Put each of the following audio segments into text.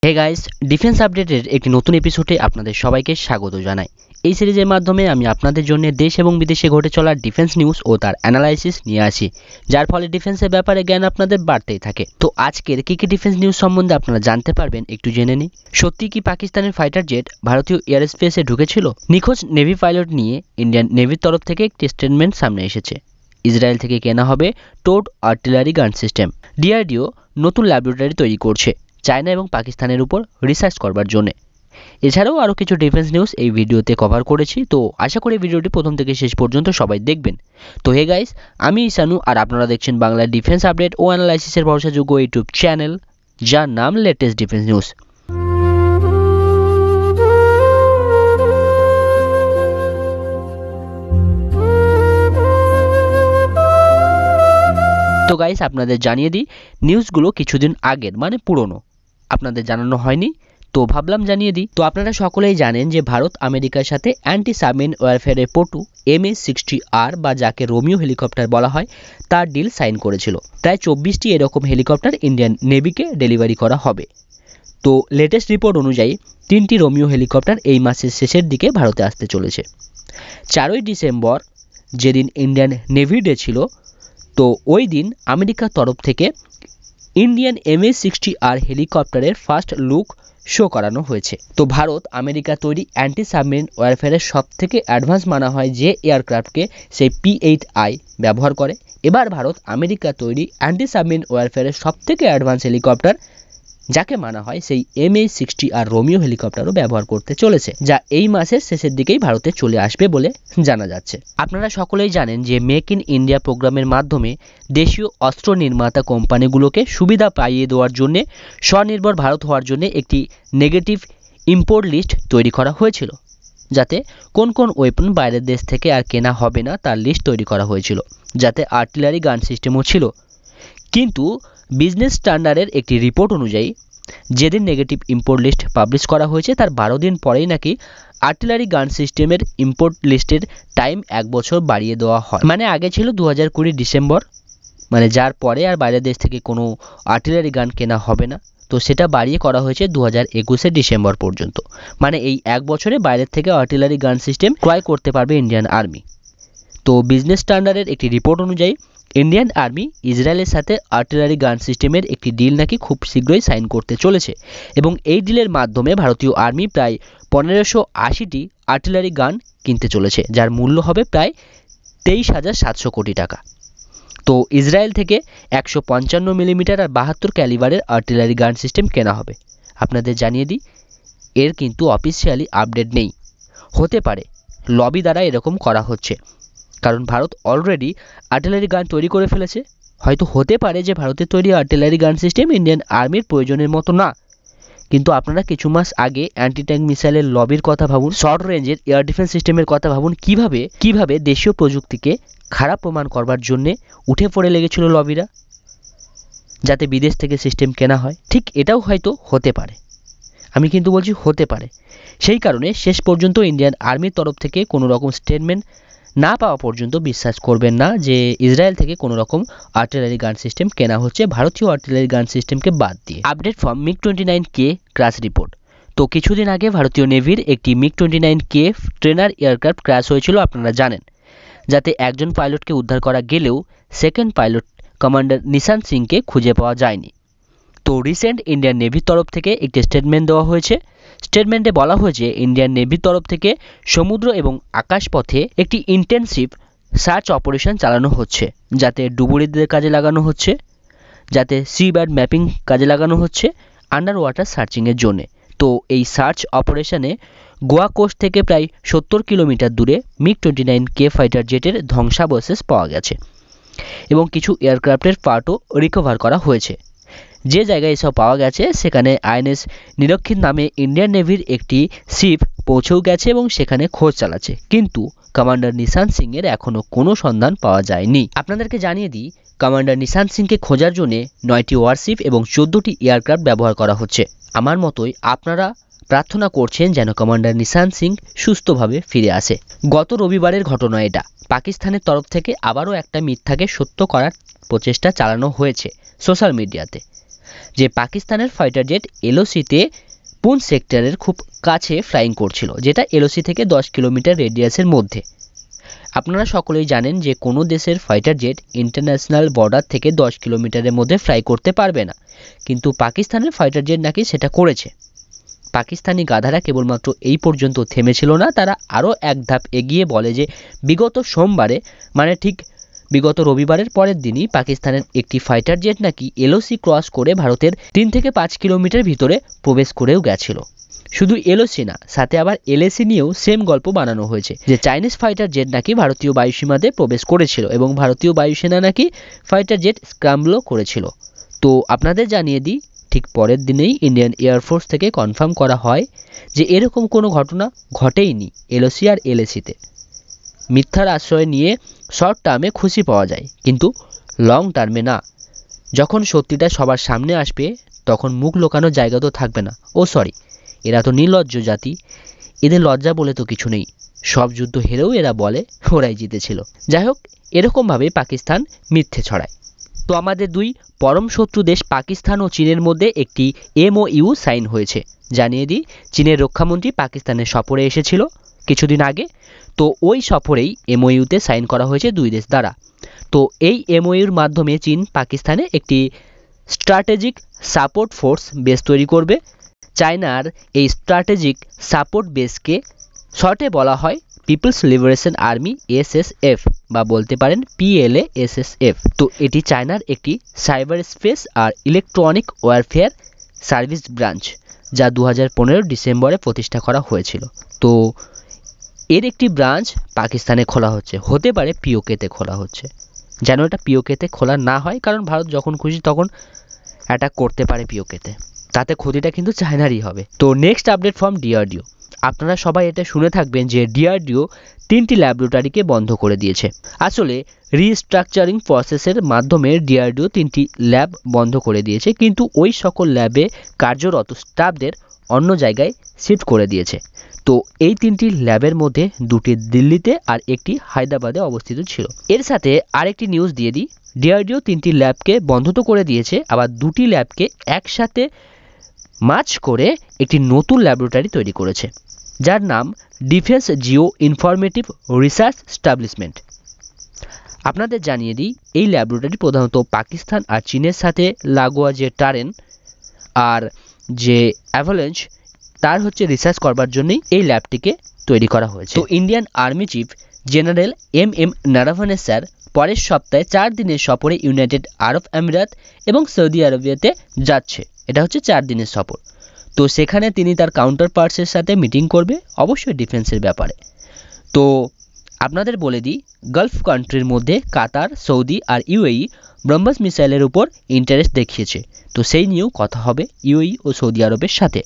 Hey guys, defence আপডেটের একটি নতুন এপিসোডে আপনাদের সবাইকে স্বাগত জানাই। এই সিরিজের মাধ্যমে আমি আপনাদের জন্য দেশ এবং বিদেশে ঘটে চলা ডিফেন্স নিউজ ও তার অ্যানালাইসিস নিয়ে আসি, যার ফলে ডিফেন্সের ব্যাপারে জ্ঞান আপনাদের বাড়তেই থাকে। তো আজকের কি ডিফেন্স নিউজ সম্বন্ধে আপনারা জানতে পারবেন একটু জেনে নিই। সত্যি কি পাকিস্তানের ফাইটার জেট ভারতীয় এয়ার স্পেসে ঢুকেছিল? নিখোঁজ নেভি পাইলট নিয়ে ইন্ডিয়ান নেভির তরফ থেকে একটি স্টেটমেন্ট সামনে এসেছে। ইসরায়েল থেকে কেনা হবে টোড আর্টিলারি গান সিস্টেম। ডিআরডিও নতুন ল্যাবরেটরি তৈরি করছে চায়না এবং পাকিস্তানের উপর রিসার্চ করবার জন্য। এছাড়াও আরও কিছু ডিফেন্স নিউজ এই ভিডিওতে কভার করেছি, তো আশা করি ভিডিওটি প্রথম থেকে শেষ পর্যন্ত সবাই দেখবেন। তো হে গাইস, আমি ইসানু আর আপনারা দেখছেন বাংলা ডিফেন্স আপডেট ও অ্যানালাইসিসের ভরসাযোগ্য ইউটিউব চ্যানেল, যার নাম লেটেস্ট ডিফেন্স নিউজ। তো গাইস, আপনাদের জানিয়ে দিই, নিউজগুলো কিছুদিন আগের, মানে পুরনো, আপনাদের জানানো হয়নি, তো ভাবলাম জানিয়ে দিই। তো আপনারা সকলেই জানেন যে ভারত আমেরিকার সাথে অ্যান্টি সাবমেরিন ওয়ারফেয়ারের পটু MH-60R বা যাকে রোমিও হেলিকপ্টার বলা হয়, তার ডিল সাইন করেছিল। প্রায় 24টি এরকম হেলিকপ্টার ইন্ডিয়ান নেভিকে ডেলিভারি করা হবে। তো লেটেস্ট রিপোর্ট অনুযায়ী 3টি রোমিও হেলিকপ্টার এই মাসের শেষের দিকে ভারতে আসতে চলেছে। 4ই ডিসেম্বর যেদিন ইন্ডিয়ান নেভি ডে ছিল, তো ওই দিন আমেরিকার তরফ থেকে ইন্ডিয়ান MH-60R হেলিকপ্টারের ফার্স্ট লুক শো করানো হয়েছে। তো ভারত আমেরিকা তৈরি অ্যান্টি সাবমেরিন ওয়ারফেয়ারের সব থেকে অ্যাডভান্স মানা হয় যে এয়ারক্রাফটকে, সেই P-8I ব্যবহার করে। এবার ভারত আমেরিকা তৈরি অ্যান্টি সাবমেরিন ওয়ারফেয়ারের সব থেকে অ্যাডভান্স হেলিকপ্টার যাকে মানা হয় সেই MH-60R রোমিও হেলিকপ্টারও ব্যবহার করতে চলেছে, যা এই মাসের শেষের দিকেই ভারতে চলে আসবে বলে জানা যাচ্ছে। আপনারা সকলেই জানেন যে মেক ইন ইন্ডিয়া প্রোগ্রামের মাধ্যমে দেশীয় অস্ত্র নির্মাতা কোম্পানিগুলোকে সুবিধা পাইয়ে দেওয়ার জন্য স্বনির্ভর ভারত হওয়ার জন্য একটি নেগেটিভ ইম্পোর্ট লিস্ট তৈরি করা হয়েছিল, যাতে কোন কোন ওয়েপন বাইরের দেশ থেকে আর কেনা হবে না তার লিস্ট তৈরি করা হয়েছিল, যাতে আর্টিলারি গান সিস্টেমও ছিল। কিন্তু বিজনেস স্ট্যান্ডার্ডের একটি রিপোর্ট অনুযায়ী যেদিন নেগেটিভ ইম্পোর্ট লিস্ট পাবলিশ করা হয়েছে তার 12 দিন পরেই নাকি আর্টিলারি গান সিস্টেমের ইম্পোর্ট লিস্টের টাইম 1 বছর বাড়িয়ে দেওয়া হয়। মানে আগে ছিল 2020 ডিসেম্বর, মানে যার পরে আর বাইরের দেশ থেকে কোনো আর্টিলারি গান কেনা হবে না, তো সেটা বাড়িয়ে করা হয়েছে 2021 ডিসেম্বর পর্যন্ত। মানে এই 1 বছরে বাইরের থেকে আর্টিলারি গান সিস্টেম ক্রয় করতে পারবে ইন্ডিয়ান আর্মি। তো বিজনেস স্ট্যান্ডার্ডের একটি রিপোর্ট অনুযায়ী ইন্ডিয়ান আর্মি ইসরায়েলের সাথে আর্টিলারি গান সিস্টেমের একটি ডিল নাকি খুব শীঘ্রই সাইন করতে চলেছে, এবং এই ডিলের মাধ্যমে ভারতীয় আর্মি প্রায় 1580টি আর্টিলারি গান কিনতে চলেছে, যার মূল্য হবে প্রায় 23,700 কোটি টাকা। তো ইসরায়েল থেকে 155 মিলিমিটার আর 72 ক্যালিবারের আর্টিলারি গান সিস্টেম কেনা হবে। আপনাদের জানিয়ে দিই, এর কিন্তু অফিসিয়ালি আপডেট নেই, হতে পারে লবি দ্বারা এরকম করা হচ্ছে, কারণ ভারত অলরেডি আর্টিলারি গান তৈরি করে ফেলেছে। হয়তো হতে পারে যে ভারতের তৈরি আর্টিলারি গান সিস্টেম ইন্ডিয়ান আর্মির প্রয়োজনের মতো না, কিন্তু আপনারা কিছু মাস আগে অ্যান্টি ট্যাঙ্ক মিসাইলের লবির কথা ভাবুন, শর্ট রেঞ্জের এয়ার ডিফেন্স সিস্টেমের কথা ভাবুন, কিভাবে দেশীয় প্রযুক্তিকে খারাপ প্রমাণ করবার জন্যে উঠে পড়ে লেগেছিল লবিরা, যাতে বিদেশ থেকে সিস্টেম কেনা হয়। ঠিক এটাও হয়তো হতে পারে, আমি কিন্তু বলছি হতে পারে। সেই কারণে শেষ পর্যন্ত ইন্ডিয়ান আর্মির তরফ থেকে কোনো রকম স্টেটমেন্ট না পাওয়া পর্যন্ত বিশ্বাস করবেন না যে ইসরায়েল থেকে কোনো রকম আর্টিলারি গান সিস্টেম কেনা হচ্ছে ভারতীয় আর্টিলারি গান সিস্টেমকে বাদ দিয়ে। Update from MiG-29K crash report. তো কিছুদিন আগে ভারতীয় নেভির একটি MiG-29K ট্রেনার এয়ারক্রাফট ক্র্যাশ হয়েছিল, আপনারা জানেন, যাতে একজন পাইলটকে উদ্ধার করা গেলেও সেকেন্ড পাইলট কমান্ডার নিশান্ত সিংকে খুঁজে পাওয়া যায়নি। তো রিসেন্ট ইন্ডিয়ান নেভির তরফ থেকে একটি স্টেটমেন্ট দেওয়া হয়েছে। স্টেটমেন্টে বলা হয়েছে ইন্ডিয়ান নেভির তরফ থেকে সমুদ্র এবং আকাশপথে একটি ইন্টেনসিভ সার্চ অপারেশন চালানো হচ্ছে, যাতে ডুবুরিদের কাজে লাগানো হচ্ছে, যাতে সি ব্যাড ম্যাপিং কাজে লাগানো হচ্ছে আন্ডার ওয়াটার সার্চিংয়ের জন্যে। তো এই সার্চ অপারেশনে গোয়া কোস্ট থেকে প্রায় 70 কিলোমিটার দূরে MiG-29K ফাইটার জেটের ধ্বংসাবশেষ পাওয়া গেছে এবং কিছু এয়ারক্রাফটের পার্টও রিকভার করা হয়েছে। যে জায়গায় এসব পাওয়া গেছে সেখানে INS নিরক্ষিত নামে ইন্ডিয়ান নেভির একটি শিপ পৌঁছেও গেছে এবং সেখানে খোঁজ চালাচ্ছে, কিন্তু কমান্ডার নিশান্ত সিং এর এখনো কোনো সন্ধান পাওয়া যায়নি। আপনাদেরকে জানিয়ে দিই, কমান্ডার নিশান্ত সিংকে খোঁজার জন্য 9টি ওয়ারশিপ এবং 14টি এয়ারক্রাফট ব্যবহার করা হচ্ছে। আমার মতোই আপনারা প্রার্থনা করছেন যেন কমান্ডার নিশান্ত সিং সুস্থভাবে ফিরে আসে। গত রবিবারের ঘটনা এটা। পাকিস্তানের তরফ থেকে আবারও একটা মিথ্যাকে সত্য করার প্রচেষ্টা চালানো হয়েছে সোশ্যাল মিডিয়াতে। যে পাকিস্তানের ফাইটার জেট এলওসিতে পুঞ্চ সেক্টরের খুব কাছে ফ্লাইং করছিল, যেটা এলওসি থেকে 10 কিলোমিটার রেডিয়াসের মধ্যে। আপনারা সকলেই জানেন যে কোনো দেশের ফাইটার জেট ইন্টারন্যাশনাল বর্ডার থেকে 10 কিলোমিটারের মধ্যে ফ্লাই করতে পারবে না, কিন্তু পাকিস্তানের ফাইটার জেট নাকি সেটা করেছে। পাকিস্তানি গাধারা কেবলমাত্র এই পর্যন্ত থেমেছিল না, তারা আরও এক ধাপ এগিয়ে বলে যে বিগত সোমবারে, মানে ঠিক বিগত রবিবারের পরের দিনই পাকিস্তানের একটি ফাইটার জেট নাকি এলওসি ক্রস করে ভারতের 3 থেকে 5 কিলোমিটার ভিতরে প্রবেশ করেও গেছিল। শুধু এলওসি না, সাথে আবার এলএসি নিয়েও সেম গল্প বানানো হয়েছে যে চাইনিজ ফাইটার জেট নাকি ভারতীয় বায়ুসীমাতে প্রবেশ করেছিল এবং ভারতীয় বায়ুসেনা নাকি ফাইটার জেট স্ক্র্যাম্বলও করেছিল। তো আপনাদের জানিয়ে দিই, ঠিক পরের দিনেই ইন্ডিয়ান এয়ারফোর্স থেকে কনফার্ম করা হয় যে এরকম কোনো ঘটনা ঘটেইনি এলওসি আর এলএসিতে। মিথ্যার আশ্রয় নিয়ে শর্ট টার্মে খুশি পাওয়া যায়, কিন্তু লং টার্মে না। যখন সত্যিটা সবার সামনে আসবে তখন মুখ লুকানোর জায়গা তো থাকবে না। ও সরি, এরা তো নির্লজ্জ জাতি, এদের লজ্জা বলে তো কিছু নেই। সব যুদ্ধ হেরেও এরা বলে ওরাই জিতেছিল। যাই হোক, এরকমভাবে পাকিস্তান মিথ্যে ছড়ায়। তো আমাদের দুই পরম শত্রু দেশ পাকিস্তান ও চীনের মধ্যে একটি এমওইউ সাইন হয়েছে। জানিয়ে দিই, চীনের রক্ষামন্ত্রী পাকিস্তানের সফরে এসেছিল কিছুদিন আগে। তো ওই সফরেই এমওইউতে সাইন করা হয়েছে দুই দেশ দ্বারা। তো এই এমওইউর মাধ্যমে চীন পাকিস্তানে একটি স্ট্র্যাটেজিক সাপোর্ট ফোর্স বেস তৈরি করবে। চায়নার এই স্ট্র্যাটেজিক সাপোর্ট বেসকে শর্টে বলা হয় পিপলস লিবারেশন আর্মি এসএসএফ, বা বলতে পারেন পিএলএ এসএসএফ। তো এটি চায়নার একটি সাইবার স্পেস আর ইলেকট্রনিক ওয়ারফেয়ার সার্ভিস ব্রাঞ্চ, যা 2015 ডিসেম্বরে প্রতিষ্ঠা করা হয়েছিল। তো এর একটি ব্রাঞ্চ পাকিস্তানে খোলা হচ্ছে, হতে পারে পিওকেতে খোলা হচ্ছে। যেন এটা পিওকেতে খোলা না হয়, কারণ ভারত যখন খুশি তখন অ্যাটাক করতে পারে পিওকেতে, তাতে ক্ষতিটা কিন্তু চায়নারই হবে। তো নেক্সট আপডেট ফ্রম ডিআরডিও। আপনারা সবাই এটা শুনে থাকবেন যে ডিআরডিও 3টি ল্যাবরেটরিকে বন্ধ করে দিয়েছে। আসলে রিস্ট্রাকচারিং প্রসেসের মাধ্যমে ডিআরডিও 3টি ল্যাব বন্ধ করে দিয়েছে, কিন্তু ওই সকল ল্যাবে কার্যরত স্টাফদের অন্য জায়গায় শিফট করে দিয়েছে। তো এই 3টি ল্যাবের মধ্যে 2টি দিল্লিতে আর একটি হায়দ্রাবাদে অবস্থিত ছিল। এর সাথে আরেকটি নিউজ দিয়ে দিই, ডিআরডিও 3টি ল্যাবকে বন্ধ তো করে দিয়েছে, আবার 2টি ল্যাবকে একসাথে মার্জ করে একটি নতুন ল্যাবরেটরি তৈরি করেছে, যার নাম defence Jio informative research establishment. আপনাদের জানিয়ে দিই, এই ল্যাবরেটরি প্রধানত পাকিস্তান আর চীনের সাথে লাগোয়া যে টারেন আর যে অ্যাভালাঞ্চ, তার রিসার্চ করবার জন্যই এই ল্যাবটিকে তৈরি করা হয়েছে। তো Indian army chief general M Naravane sir পরের সপ্তাহে 4 দিনের সফরে ইউনাইটেড আরব আমিরাত এবং সৌদি আরবিয়াতে যাচ্ছে। এটা 4 দিনের সফর। তো সেখানে তিনি তার কাউন্টার পার্টসের সাথে মিটিং করবে, অবশ্যই ডিফেন্সের ব্যাপারে। তো আপনাদের বলে দিই, গালফ কান্ট্রির মধ্যে কাতার, সৌদি আর ইউএই ব্রহ্মস মিসাইলের উপর ইন্টারেস্ট দেখিয়েছে। তো সেই নিয়েও কথা হবে ইউএই ও সৌদি আরবের সাথে।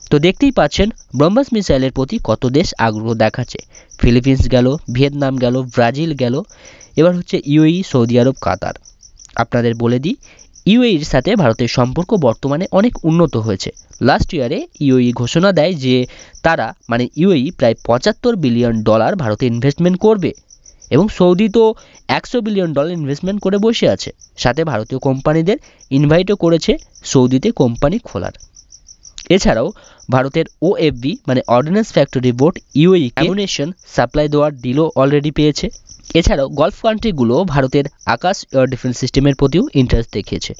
তো দেখতেই পাচ্ছেন ব্রহ্মস মিসাইলের প্রতি কত দেশ আগ্রহ দেখাচ্ছে। ফিলিপিন্স গেল, ভিয়েতনাম গেল, ব্রাজিল গেল, এবার ইউএই, সৌদি আরব, কাতার। আপনাদের বলে দিই, ইউএইর সাথে ভারতের সম্পর্ক বর্তমানে অনেক উন্নত হয়েছে। লাস্ট ইয়ারে ইউএই ঘোষণা দেয় যে তারা ইউএই প্রায় $75 বিলিয়ন ভারতে ইনভেস্টমেন্ট করবে, এবং সৌদি তো $100 বিলিয়ন ইনভেস্টমেন্ট করে বসে আছে। সাথে ভারতীয় কোম্পানিদের ইনভাইটও করেছে সৌদিতে কোম্পানি খোলার। এছাড়াও ভারতের OFB ordnance factory board UAE ammunition supply দেওয়ার ডিলও অলরেডি পেয়েছে। এছাড়াও গলফ কান্ট্রিগুলো ভারতের আকাশ এয়ার ডিফেন্স সিস্টেমের প্রতিও ইন্টারেস্ট দেখিয়েছে।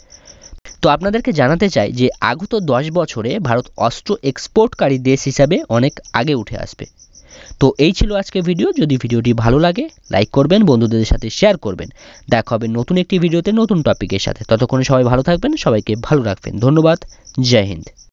তো আপনাদেরকে জানাতে চাই যে আগত 10 বছরে ভারত অস্ত্র এক্সপোর্টকারী দেশ হিসাবে অনেক আগে উঠে আসবে। তো এই ছিল আজকে ভিডিও। যদি ভিডিওটি ভালো লাগে লাইক করবেন, বন্ধুদের সাথে শেয়ার করবেন। দেখা হবে নতুন একটি ভিডিওতে নতুন টপিকের সাথে। ততক্ষণে সবাই ভালো থাকবেন, সবাইকে ভালো রাখবেন। ধন্যবাদ। জয় হিন্দ।